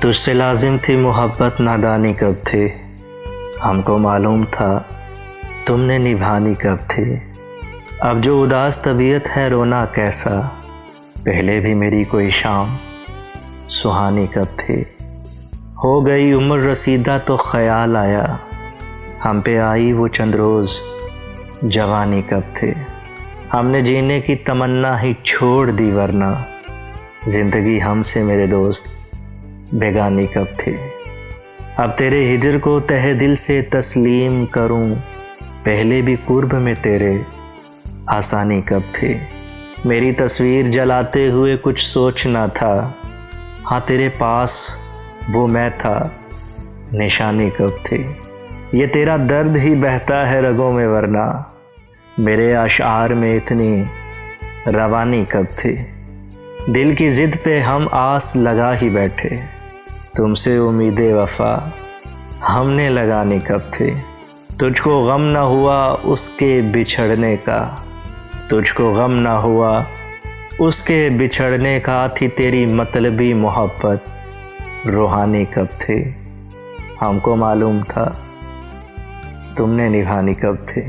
तुझसे लाजिम थी मोहब्बत नादानी कब थी, हमको मालूम था तुमने निभानी कब थी। अब जो उदास तबीयत है रोना कैसा, पहले भी मेरी कोई शाम सुहानी कब थी। हो गई उम्र रसीदा तो ख्याल आया, हम पे आई वो चंद रोज़ जवानी कब थे। हमने जीने की तमन्ना ही छोड़ दी, वरना ज़िंदगी हमसे मेरे दोस्त बेगानी कब थे। अब तेरे हिजर को तहे दिल से तस्लीम करूं, पहले भी कुर्ब में तेरे आसानी कब थे। मेरी तस्वीर जलाते हुए कुछ सोचना था, हाँ तेरे पास वो मैं था निशानी कब थे। ये तेरा दर्द ही बहता है रगों में, वरना मेरे अशार में इतनी रवानी कब थी। दिल की ज़िद पे हम आस लगा ही बैठे, तुमसे उम्मीदे वफ़ा हमने लगानी कब थे। तुझको गम न हुआ उसके बिछड़ने का, तुझको गम न हुआ उसके बिछड़ने का। थी तेरी मतलबी मोहब्बत रूहानी कब थे, हमको मालूम था तुमने निभानी कब थे।